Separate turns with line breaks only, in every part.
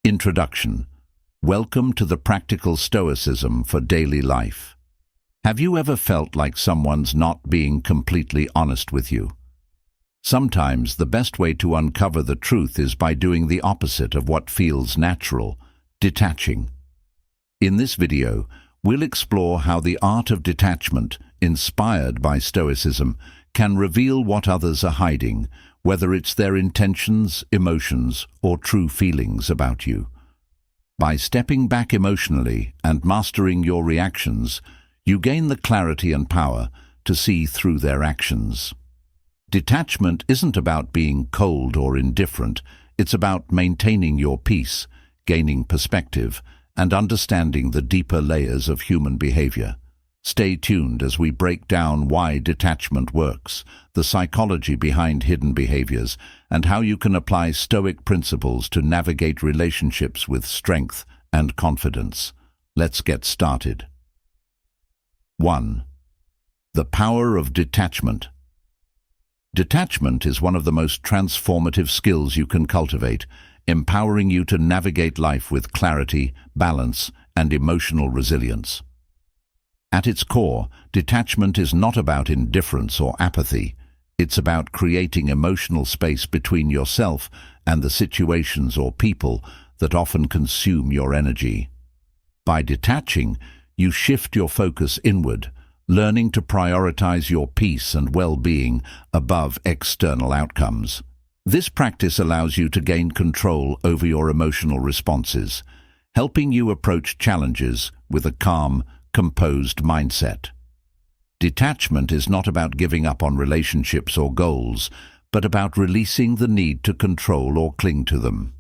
Introduction. Welcome to the practical Stoicism for daily life. Have you ever felt like someone's not being completely honest with you? Sometimes the best way to uncover the truth is by doing the opposite of what feels natural, detaching. In this video, we'll explore how the art of detachment, inspired by Stoicism, can reveal what others are hiding, whether it's their intentions, emotions, or true feelings about you. By stepping back emotionally and mastering your reactions, you gain the clarity and power to see through their actions. Detachment isn't about being cold or indifferent, it's about maintaining your peace, gaining perspective, and understanding the deeper layers of human behavior. Stay tuned as we break down why detachment works, the psychology behind hidden behaviors, and how you can apply Stoic principles to navigate relationships with strength and confidence. Let's get started. 1. The power of detachment. Detachment is one of the most transformative skills you can cultivate, empowering you to navigate life with clarity, balance, and emotional resilience. At its core, detachment is not about indifference or apathy. It's about creating emotional space between yourself and the situations or people that often consume your energy. By detaching, you shift your focus inward, learning to prioritize your peace and well-being above external outcomes. This practice allows you to gain control over your emotional responses, helping you approach challenges with a calm, composed mindset. Detachment is not about giving up on relationships or goals, but about releasing the need to control or cling to them.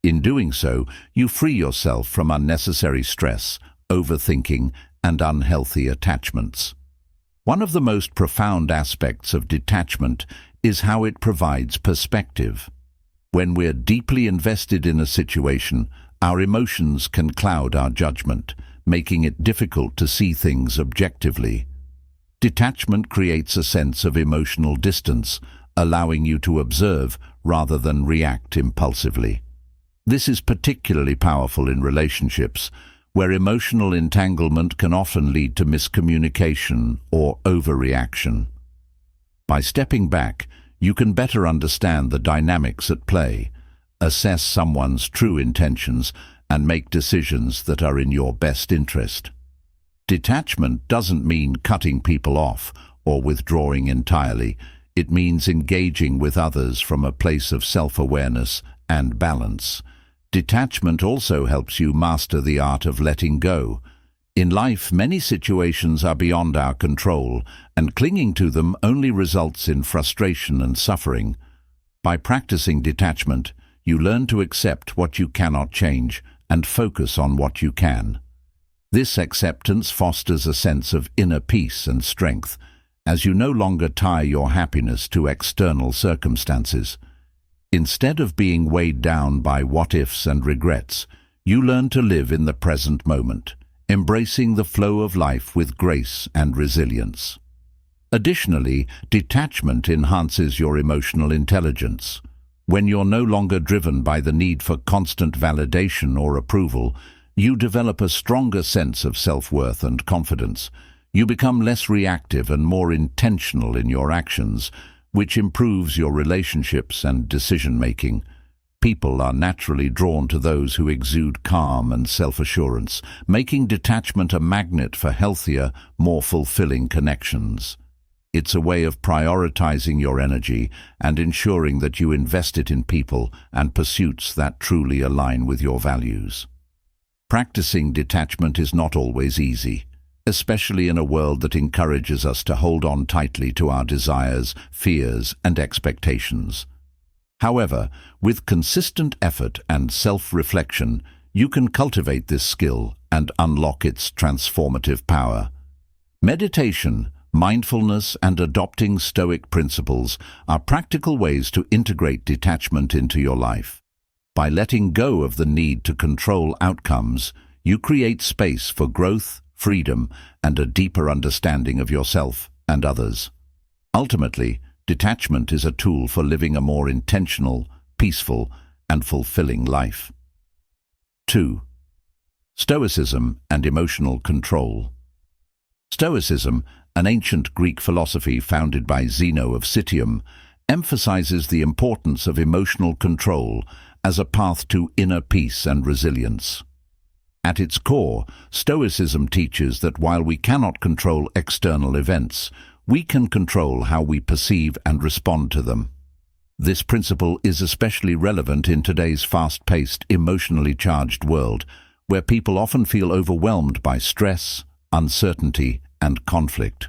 In doing so, you free yourself from unnecessary stress, overthinking, and unhealthy attachments. One of the most profound aspects of detachment is how it provides perspective. When we're deeply invested in a situation, our emotions can cloud our judgment, making it difficult to see things objectively. Detachment creates a sense of emotional distance, allowing you to observe rather than react impulsively. This is particularly powerful in relationships, where emotional entanglement can often lead to miscommunication or overreaction. By stepping back, you can better understand the dynamics at play, assess someone's true intentions, and make decisions that are in your best interest. Detachment doesn't mean cutting people off or withdrawing entirely. It means engaging with others from a place of self-awareness and balance. Detachment also helps you master the art of letting go. In life, many situations are beyond our control, and clinging to them only results in frustration and suffering. By practicing detachment, you learn to accept what you cannot change and focus on what you can. This acceptance fosters a sense of inner peace and strength, as you no longer tie your happiness to external circumstances. Instead of being weighed down by what-ifs and regrets, you learn to live in the present moment, embracing the flow of life with grace and resilience. Additionally, detachment enhances your emotional intelligence. When you're no longer driven by the need for constant validation or approval, you develop a stronger sense of self-worth and confidence. You become less reactive and more intentional in your actions, which improves your relationships and decision-making. People are naturally drawn to those who exude calm and self-assurance, making detachment a magnet for healthier, more fulfilling connections. It's a way of prioritizing your energy and ensuring that you invest it in people and pursuits that truly align with your values. Practicing detachment is not always easy, especially in a world that encourages us to hold on tightly to our desires, fears, and expectations. However, with consistent effort and self-reflection, you can cultivate this skill and unlock its transformative power. Meditation, mindfulness, and adopting Stoic principles are practical ways to integrate detachment into your life. By letting go of the need to control outcomes, you create space for growth, freedom, and a deeper understanding of yourself and others. Ultimately, detachment is a tool for living a more intentional, peaceful, and fulfilling life. 2. Stoicism and emotional control. Stoicism, an ancient Greek philosophy founded by Zeno of Citium, emphasizes the importance of emotional control as a path to inner peace and resilience. At its core, Stoicism teaches that while we cannot control external events, we can control how we perceive and respond to them. This principle is especially relevant in today's fast-paced, emotionally charged world, where people often feel overwhelmed by stress, uncertainty, and conflict.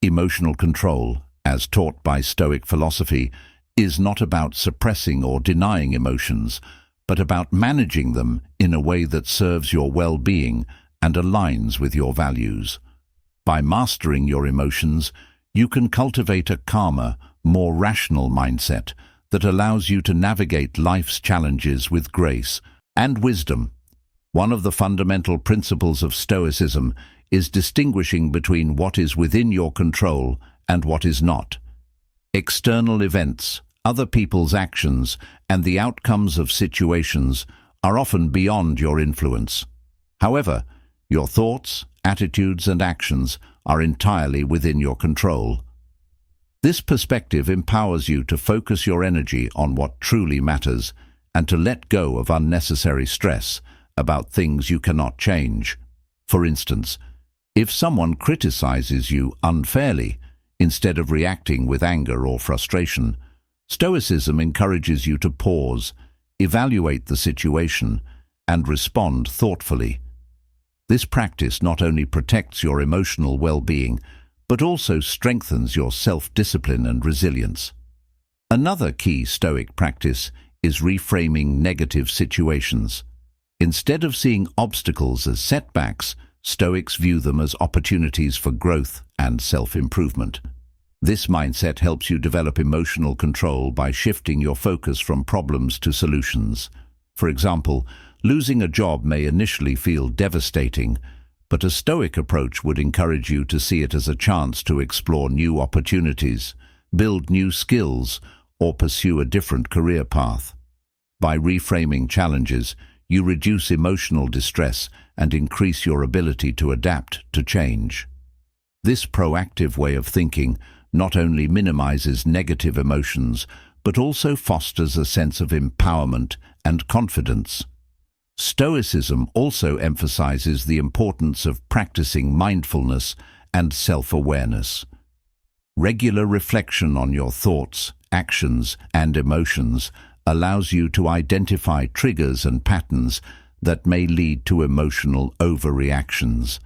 Emotional control, as taught by Stoic philosophy, is not about suppressing or denying emotions, but about managing them in a way that serves your well-being and aligns with your values. By mastering your emotions, you can cultivate a calmer, more rational mindset that allows you to navigate life's challenges with grace and wisdom. One of the fundamental principles of Stoicism is distinguishing between what is within your control and what is not. External events, other people's actions, and the outcomes of situations are often beyond your influence. However, your thoughts, attitudes, and actions are entirely within your control. This perspective empowers you to focus your energy on what truly matters and to let go of unnecessary stress about things you cannot change. For instance, if someone criticizes you unfairly, instead of reacting with anger or frustration, Stoicism encourages you to pause, evaluate the situation, and respond thoughtfully. This practice not only protects your emotional well-being, but also strengthens your self-discipline and resilience. Another key Stoic practice is reframing negative situations. Instead of seeing obstacles as setbacks, Stoics view them as opportunities for growth and self-improvement. This mindset helps you develop emotional control by shifting your focus from problems to solutions. For example, losing a job may initially feel devastating, but a Stoic approach would encourage you to see it as a chance to explore new opportunities, build new skills, or pursue a different career path. By reframing challenges, you reduce emotional distress and increase your ability to adapt to change. This proactive way of thinking not only minimizes negative emotions, but also fosters a sense of empowerment and confidence. Stoicism also emphasizes the importance of practicing mindfulness and self-awareness. Regular reflection on your thoughts, actions, and emotions allows you to identify triggers and patterns that may lead to emotional overreactions.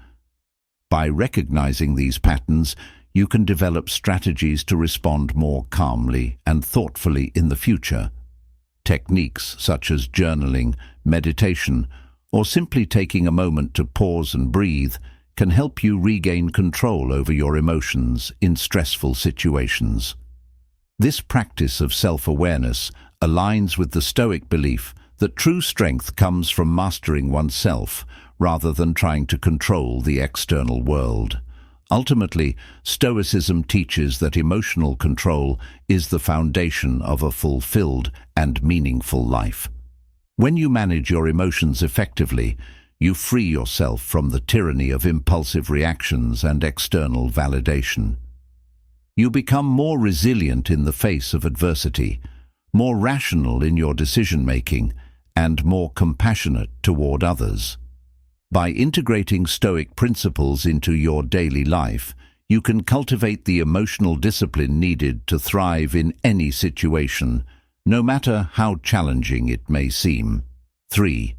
By recognizing these patterns, you can develop strategies to respond more calmly and thoughtfully in the future. Techniques such as journaling, meditation, or simply taking a moment to pause and breathe can help you regain control over your emotions in stressful situations. This practice of self-awareness aligns with the Stoic belief that true strength comes from mastering oneself rather than trying to control the external world. Ultimately, Stoicism teaches that emotional control is the foundation of a fulfilled and meaningful life. When you manage your emotions effectively, you free yourself from the tyranny of impulsive reactions and external validation. You become more resilient in the face of adversity, more rational in your decision-making, and more compassionate toward others. By integrating Stoic principles into your daily life, you can cultivate the emotional discipline needed to thrive in any situation, no matter how challenging it may seem. 3.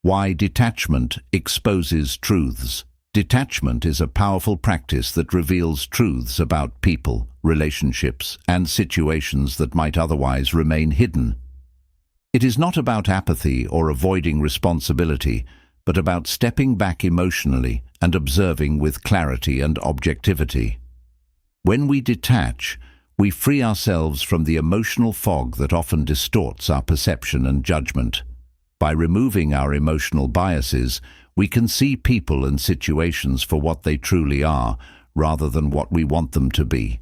Why detachment exposes truths. Detachment is a powerful practice that reveals truths about people, relationships, and situations that might otherwise remain hidden. It is not about apathy or avoiding responsibility, but about stepping back emotionally and observing with clarity and objectivity. When we detach, we free ourselves from the emotional fog that often distorts our perception and judgment. By removing our emotional biases, we can see people and situations for what they truly are, rather than what we want them to be.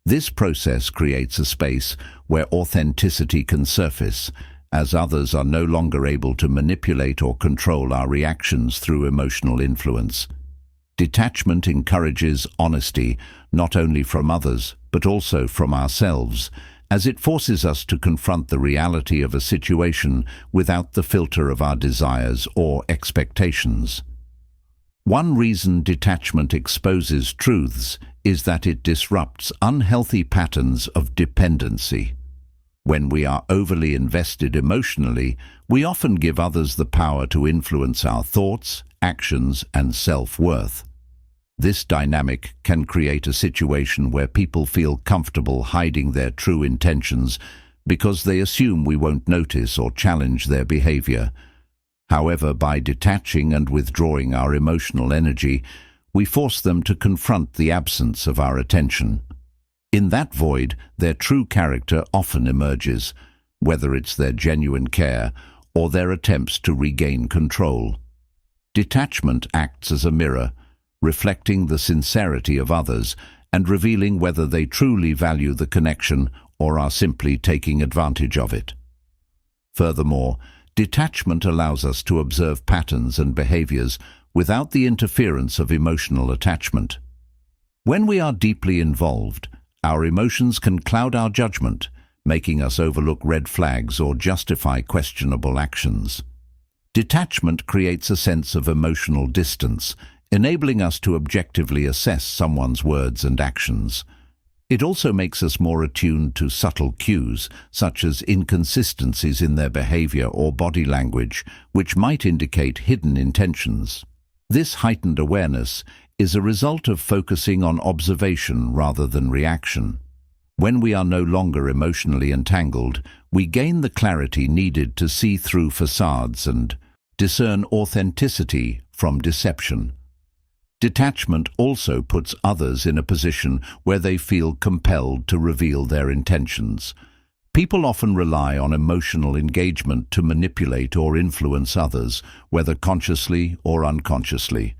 This process creates a space where authenticity can surface, as others are no longer able to manipulate or control our reactions through emotional influence. Detachment encourages honesty, not only from others, but also from ourselves, as it forces us to confront the reality of a situation without the filter of our desires or expectations. One reason detachment exposes truths is that it disrupts unhealthy patterns of dependency. When we are overly invested emotionally, we often give others the power to influence our thoughts, actions, and self-worth. This dynamic can create a situation where people feel comfortable hiding their true intentions because they assume we won't notice or challenge their behavior. However, by detaching and withdrawing our emotional energy, we force them to confront the absence of our attention. In that void, their true character often emerges, whether it's their genuine care or their attempts to regain control. Detachment acts as a mirror, reflecting the sincerity of others and revealing whether they truly value the connection or are simply taking advantage of it. Furthermore, detachment allows us to observe patterns and behaviors without the interference of emotional attachment. When we are deeply involved, our emotions can cloud our judgment, making us overlook red flags or justify questionable actions. Detachment creates a sense of emotional distance, enabling us to objectively assess someone's words and actions. It also makes us more attuned to subtle cues, such as inconsistencies in their behavior or body language, which might indicate hidden intentions. This heightened awareness is a result of focusing on observation rather than reaction. When we are no longer emotionally entangled, we gain the clarity needed to see through facades and discern authenticity from deception. Detachment also puts others in a position where they feel compelled to reveal their intentions. People often rely on emotional engagement to manipulate or influence others, whether consciously or unconsciously.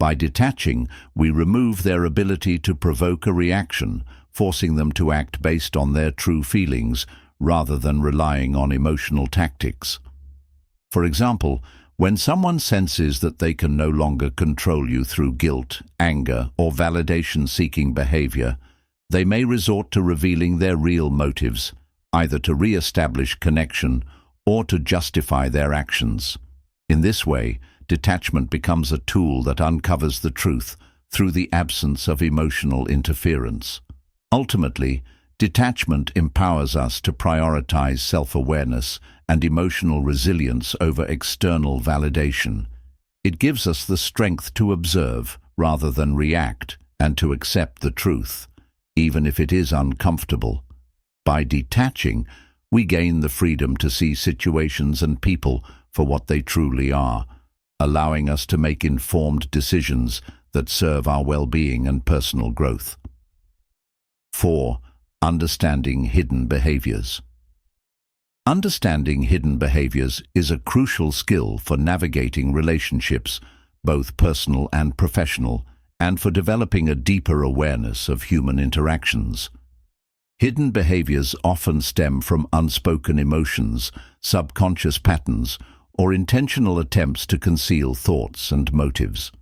By detaching, we remove their ability to provoke a reaction, forcing them to act based on their true feelings rather than relying on emotional tactics. For example, when someone senses that they can no longer control you through guilt, anger, or validation-seeking behavior, they may resort to revealing their real motives, either to re-establish connection or to justify their actions. In this way, detachment becomes a tool that uncovers the truth through the absence of emotional interference. Ultimately, detachment empowers us to prioritize self-awareness and emotional resilience over external validation. It gives us the strength to observe rather than react and to accept the truth, even if it is uncomfortable. By detaching, we gain the freedom to see situations and people for what they truly are, allowing us to make informed decisions that serve our well-being and personal growth. 4. Understanding hidden behaviors. Understanding hidden behaviors is a crucial skill for navigating relationships, both personal and professional, and for developing a deeper awareness of human interactions. Hidden behaviors often stem from unspoken emotions, subconscious patterns, or intentional attempts to conceal thoughts and motives.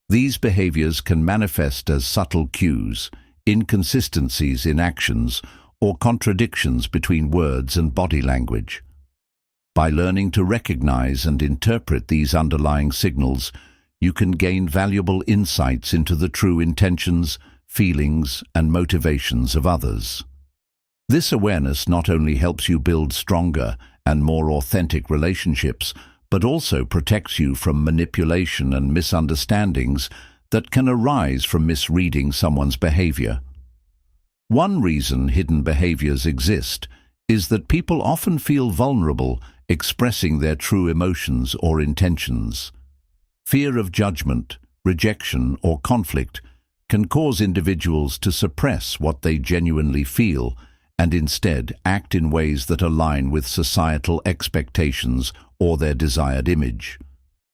These behaviors can manifest as subtle cues, inconsistencies in actions, or contradictions between words and body language. By learning to recognize and interpret these underlying signals, you can gain valuable insights into the true intentions, feelings, and motivations of others. This awareness not only helps you build stronger and more authentic relationships, but also protects you from manipulation and misunderstandings that can arise from misreading someone's behavior. One reason hidden behaviors exist is that people often feel vulnerable expressing their true emotions or intentions. Fear of judgment, rejection, or conflict can cause individuals to suppress what they genuinely feel and instead act in ways that align with societal expectations or their desired image.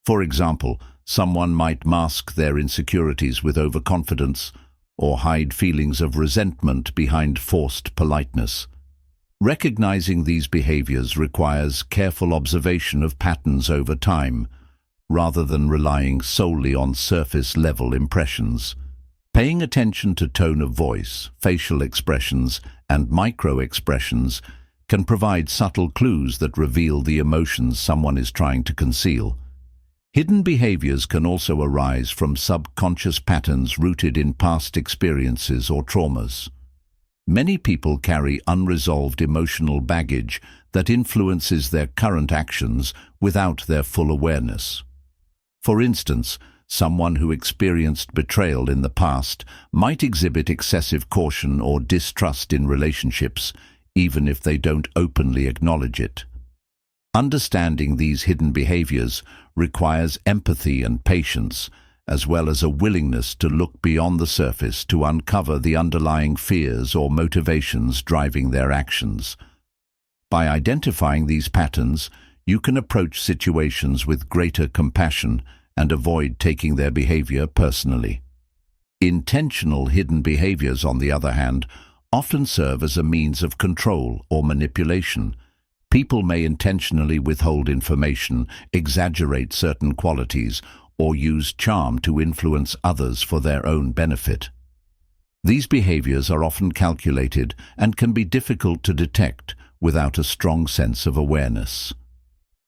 For example, someone might mask their insecurities with overconfidence or hide feelings of resentment behind forced politeness. Recognizing these behaviors requires careful observation of patterns over time, rather than relying solely on surface-level impressions. Paying attention to tone of voice, facial expressions, and micro-expressions can provide subtle clues that reveal the emotions someone is trying to conceal. Hidden behaviors can also arise from subconscious patterns rooted in past experiences or traumas. Many people carry unresolved emotional baggage that influences their current actions without their full awareness. For instance, someone who experienced betrayal in the past might exhibit excessive caution or distrust in relationships, even if they don't openly acknowledge it. Understanding these hidden behaviors requires empathy and patience, as well as a willingness to look beyond the surface to uncover the underlying fears or motivations driving their actions. By identifying these patterns, you can approach situations with greater compassion and avoid taking their behavior personally. Intentional hidden behaviors, on the other hand, often serve as a means of control or manipulation. People may intentionally withhold information, exaggerate certain qualities, or use charm to influence others for their own benefit. These behaviors are often calculated and can be difficult to detect without a strong sense of awareness.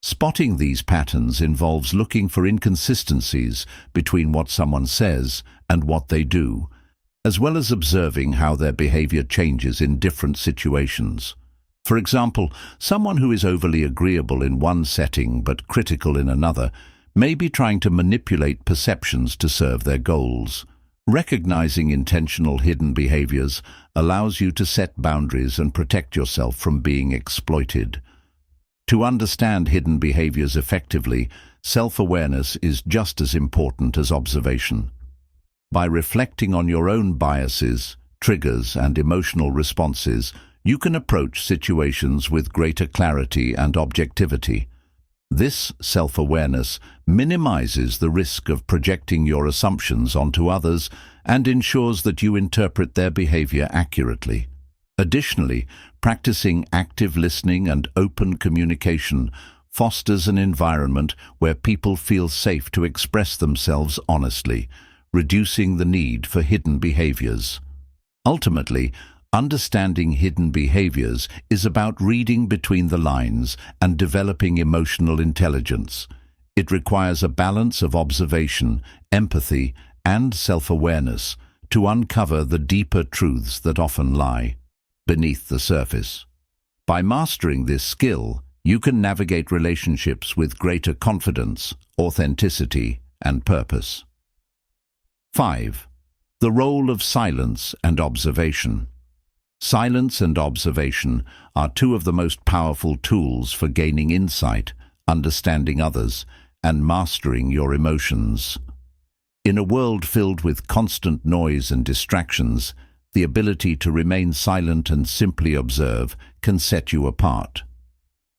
Spotting these patterns involves looking for inconsistencies between what someone says and what they do, as well as observing how their behavior changes in different situations. For example, someone who is overly agreeable in one setting but critical in another may be trying to manipulate perceptions to serve their goals. Recognizing intentional hidden behaviors allows you to set boundaries and protect yourself from being exploited. To understand hidden behaviors effectively, self-awareness is just as important as observation. By reflecting on your own biases, triggers, and emotional responses, you can approach situations with greater clarity and objectivity. This self-awareness minimizes the risk of projecting your assumptions onto others and ensures that you interpret their behavior accurately. Additionally, practicing active listening and open communication fosters an environment where people feel safe to express themselves honestly, reducing the need for hidden behaviors. Ultimately, understanding hidden behaviors is about reading between the lines and developing emotional intelligence. It requires a balance of observation, empathy, and self-awareness to uncover the deeper truths that often lie beneath the surface. By mastering this skill, you can navigate relationships with greater confidence, authenticity, and purpose. 5. The role of silence and observation. Silence and observation are two of the most powerful tools for gaining insight, understanding others, and mastering your emotions. In a world filled with constant noise and distractions, the ability to remain silent and simply observe can set you apart.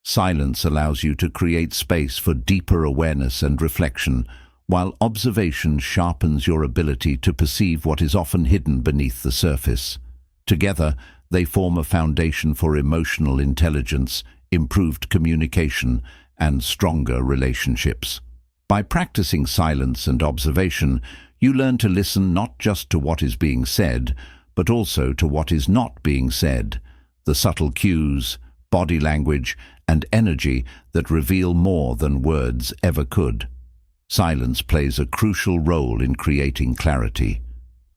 Silence allows you to create space for deeper awareness and reflection, while observation sharpens your ability to perceive what is often hidden beneath the surface. Together, they form a foundation for emotional intelligence, improved communication, and stronger relationships. By practicing silence and observation, you learn to listen not just to what is being said, but also to what is not being said, the subtle cues, body language, and energy that reveal more than words ever could. Silence plays a crucial role in creating clarity.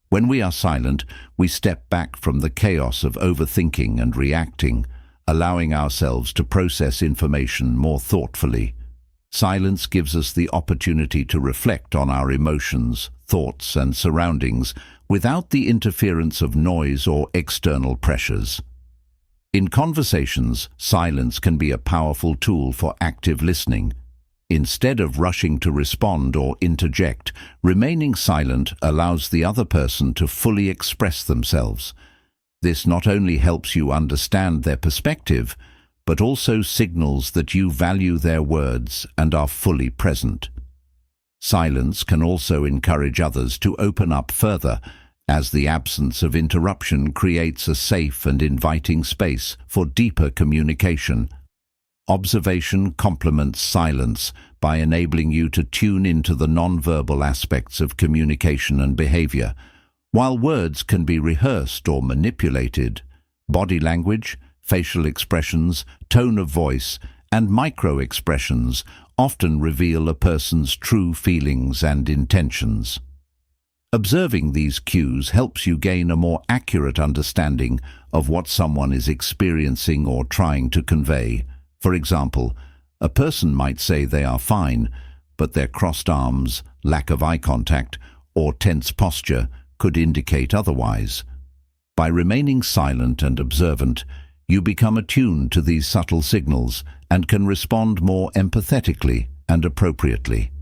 When we are silent, we step back from the chaos of overthinking and reacting, allowing ourselves to process information more thoughtfully. Silence gives us the opportunity to reflect on our emotions, thoughts, and surroundings without the interference of noise or external pressures. In conversations, silence can be a powerful tool for active listening. Instead of rushing to respond or interject, remaining silent allows the other person to fully express themselves. This not only helps you understand their perspective, but also signals that you value their words and are fully present. Silence can also encourage others to open up further as the absence of interruption creates a safe and inviting space for deeper communication. Observation complements silence by enabling you to tune into the nonverbal aspects of communication and behavior. While words can be rehearsed or manipulated, body language, facial expressions, tone of voice, and micro-expressions often reveal a person's true feelings and intentions. Observing these cues helps you gain a more accurate understanding of what someone is experiencing or trying to convey. For example, a person might say they are fine, but their crossed arms, lack of eye contact, or tense posture could indicate otherwise. By remaining silent and observant, you become attuned to these subtle signals and can respond more empathetically and appropriately.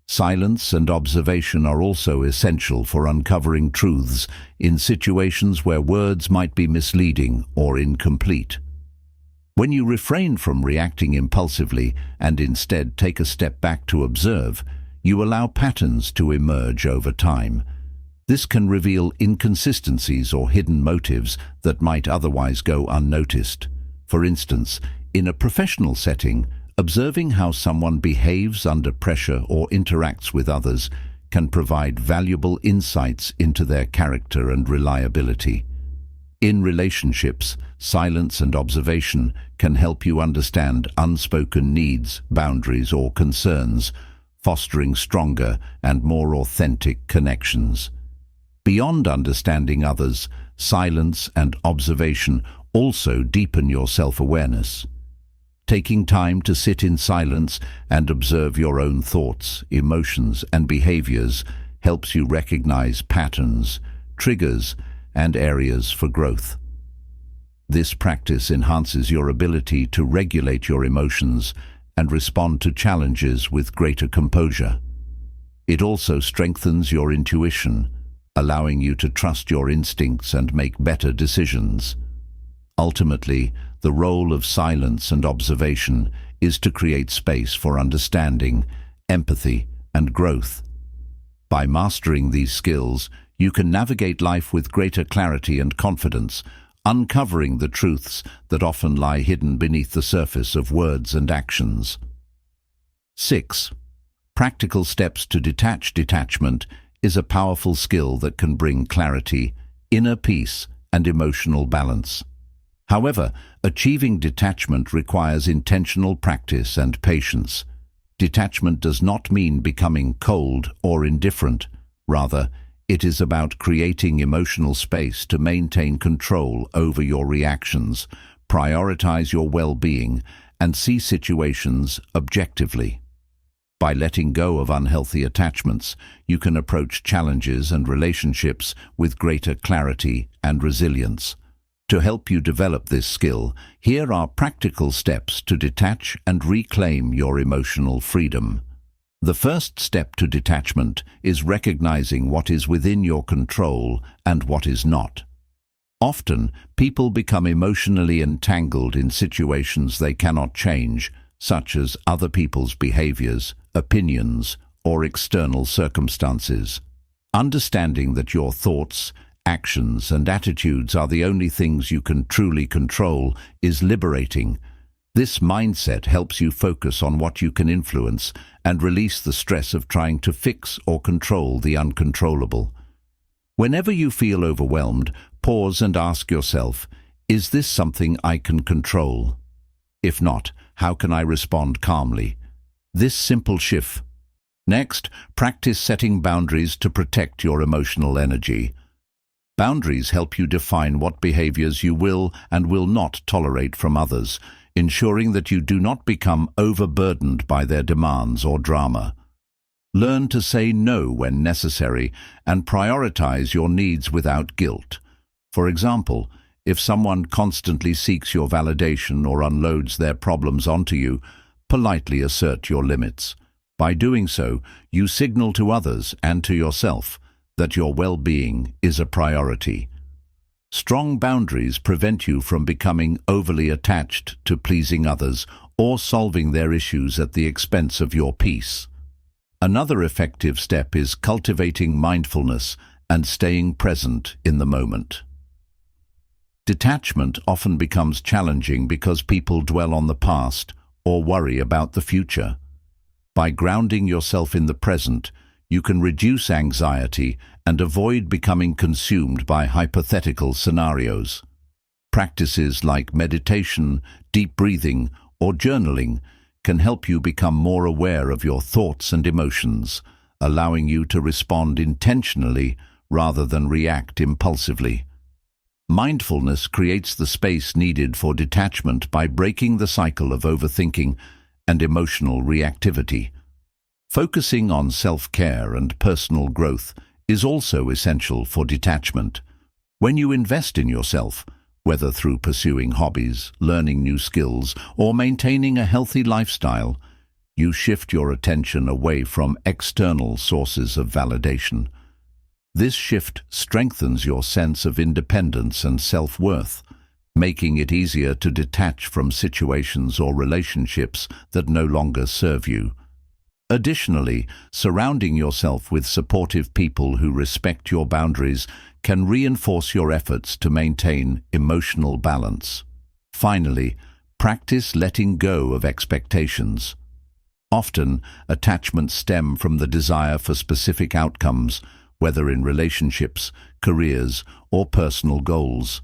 Silence and observation are also essential for uncovering truths in situations where words might be misleading or incomplete. When you refrain from reacting impulsively and instead take a step back to observe, you allow patterns to emerge over time. This can reveal inconsistencies or hidden motives that might otherwise go unnoticed. For instance, in a professional setting, observing how someone behaves under pressure or interacts with others can provide valuable insights into their character and reliability. In relationships, silence and observation can help you understand unspoken needs, boundaries, or concerns, fostering stronger and more authentic connections. Beyond understanding others, silence and observation also deepen your self-awareness. Taking time to sit in silence and observe your own thoughts, emotions, and behaviors helps you recognize patterns, triggers, and areas for growth. This practice enhances your ability to regulate your emotions and respond to challenges with greater composure. It also strengthens your intuition, allowing you to trust your instincts and make better decisions. Ultimately, the role of silence and observation is to create space for understanding, empathy, and growth. By mastering these skills, you can navigate life with greater clarity and confidence, uncovering the truths that often lie hidden beneath the surface of words and actions. 6. Practical steps to detachment is a powerful skill that can bring clarity, inner peace, and emotional balance. However, achieving detachment requires intentional practice and patience. Detachment does not mean becoming cold or indifferent. Rather, it is about creating emotional space to maintain control over your reactions, prioritize your well-being, and see situations objectively. By letting go of unhealthy attachments, you can approach challenges and relationships with greater clarity and resilience. To help you develop this skill, here are practical steps to detach and reclaim your emotional freedom. The first step to detachment is recognizing what is within your control and what is not. Often, people become emotionally entangled in situations they cannot change, such as other people's behaviors, opinions, or external circumstances. Understanding that your thoughts, actions, and attitudes are the only things you can truly control is liberating. This mindset helps you focus on what you can influence and release the stress of trying to fix or control the uncontrollable. Whenever you feel overwhelmed, pause and ask yourself, is this something I can control? If not, how can I respond calmly? This simple shift. Next, practice setting boundaries to protect your emotional energy. Boundaries help you define what behaviors you will and will not tolerate from others, ensuring that you do not become overburdened by their demands or drama. Learn to say no when necessary and prioritize your needs without guilt. For example, if someone constantly seeks your validation or unloads their problems onto you, politely assert your limits. By doing so, you signal to others and to yourself that your well-being is a priority. Strong boundaries prevent you from becoming overly attached to pleasing others or solving their issues at the expense of your peace. Another effective step is cultivating mindfulness and staying present in the moment. Detachment often becomes challenging because people dwell on the past or worry about the future. By grounding yourself in the present, you can reduce anxiety and avoid becoming consumed by hypothetical scenarios. Practices like meditation, deep breathing, or journaling can help you become more aware of your thoughts and emotions, allowing you to respond intentionally rather than react impulsively. Mindfulness creates the space needed for detachment by breaking the cycle of overthinking and emotional reactivity. Focusing on self-care and personal growth is also essential for detachment. When you invest in yourself, whether through pursuing hobbies, learning new skills, or maintaining a healthy lifestyle, you shift your attention away from external sources of validation. This shift strengthens your sense of independence and self-worth, making it easier to detach from situations or relationships that no longer serve you. Additionally, surrounding yourself with supportive people who respect your boundaries can reinforce your efforts to maintain emotional balance. Finally, practice letting go of expectations. Often, attachments stem from the desire for specific outcomes, whether in relationships, careers, or personal goals.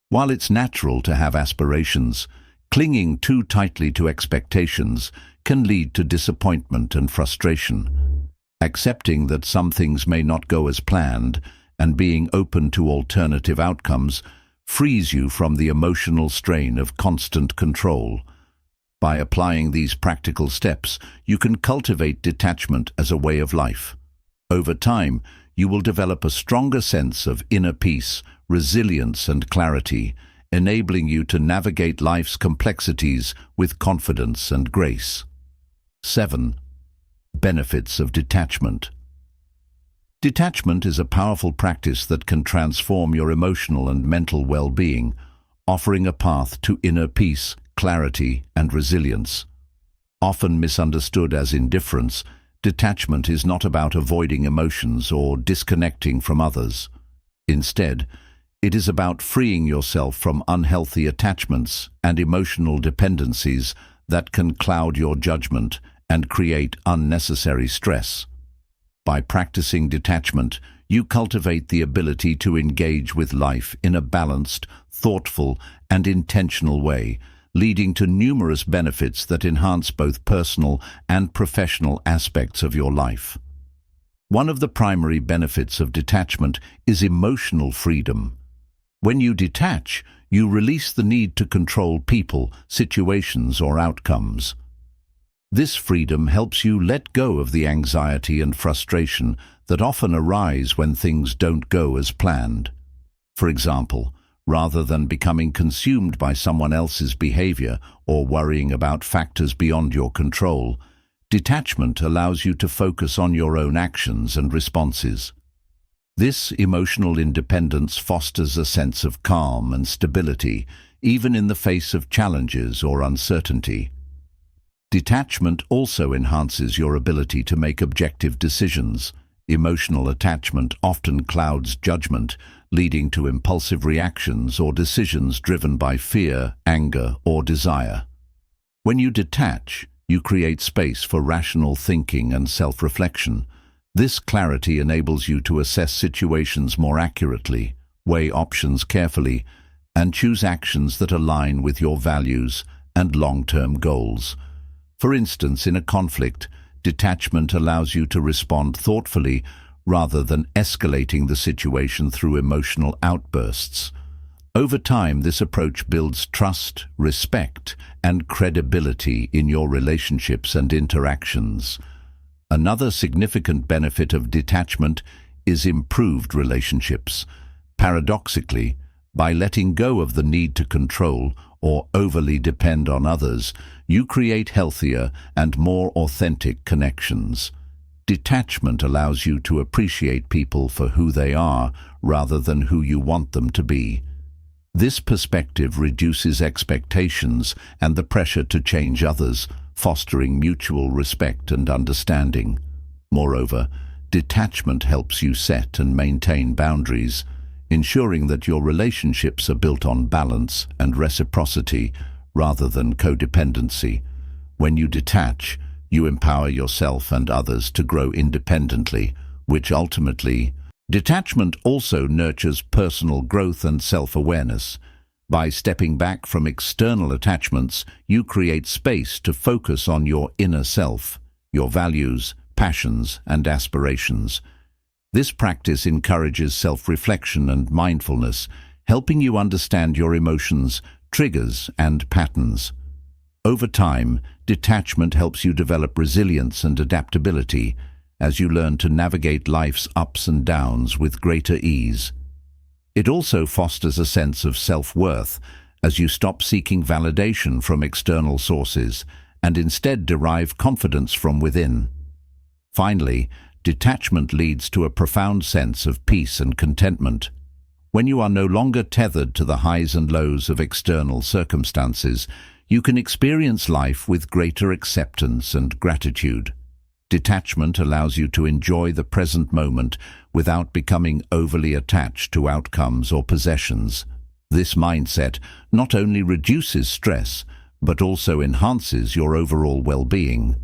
While it's natural to have aspirations, clinging too tightly to expectations can lead to disappointment and frustration. Accepting that some things may not go as planned and being open to alternative outcomes frees you from the emotional strain of constant control. By applying these practical steps, you can cultivate detachment as a way of life. Over time, you will develop a stronger sense of inner peace, resilience, and clarity, enabling you to navigate life's complexities with confidence and grace. 7. Benefits of detachment. Detachment is a powerful practice that can transform your emotional and mental well-being, offering a path to inner peace, clarity, and resilience. Often misunderstood as indifference, detachment is not about avoiding emotions or disconnecting from others. Instead, it is about freeing yourself from unhealthy attachments and emotional dependencies that can cloud your judgment and create unnecessary stress. By practicing detachment, you cultivate the ability to engage with life in a balanced, thoughtful, and intentional way, leading to numerous benefits that enhance both personal and professional aspects of your life. One of the primary benefits of detachment is emotional freedom. When you detach, you release the need to control people, situations, or outcomes. This freedom helps you let go of the anxiety and frustration that often arise when things don't go as planned. For example, rather than becoming consumed by someone else's behavior or worrying about factors beyond your control, detachment allows you to focus on your own actions and responses. This emotional independence fosters a sense of calm and stability, even in the face of challenges or uncertainty. Detachment also enhances your ability to make objective decisions. Emotional attachment often clouds judgment, leading to impulsive reactions or decisions driven by fear, anger, or desire. When you detach, you create space for rational thinking and self-reflection. This clarity enables you to assess situations more accurately, weigh options carefully, and choose actions that align with your values and long-term goals. For instance, in a conflict, detachment allows you to respond thoughtfully rather than escalating the situation through emotional outbursts. Over time, this approach builds trust, respect, and credibility in your relationships and interactions. Another significant benefit of detachment is improved relationships. Paradoxically, by letting go of the need to control or overly depend on others, you create healthier and more authentic connections. Detachment allows you to appreciate people for who they are rather than who you want them to be. This perspective reduces expectations and the pressure to change others, fostering mutual respect and understanding. Moreover, detachment helps you set and maintain boundaries, ensuring that your relationships are built on balance and reciprocity rather than codependency. When you detach, you empower yourself and others to grow independently, which ultimately, detachment also nurtures personal growth and self-awareness. By stepping back from external attachments, you create space to focus on your inner self, your values, passions, and aspirations. This practice encourages self-reflection and mindfulness, helping you understand your emotions, triggers, and patterns. Over time, detachment helps you develop resilience and adaptability as you learn to navigate life's ups and downs with greater ease. It also fosters a sense of self-worth as you stop seeking validation from external sources and instead derive confidence from within. Finally, detachment leads to a profound sense of peace and contentment. When you are no longer tethered to the highs and lows of external circumstances, you can experience life with greater acceptance and gratitude. Detachment allows you to enjoy the present moment without becoming overly attached to outcomes or possessions. This mindset not only reduces stress, but also enhances your overall well-being.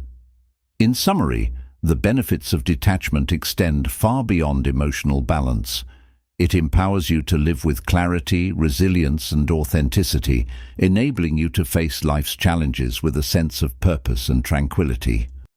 In summary, the benefits of detachment extend far beyond emotional balance. It empowers you to live with clarity, resilience, and authenticity, enabling you to face life's challenges with a sense of purpose and tranquility.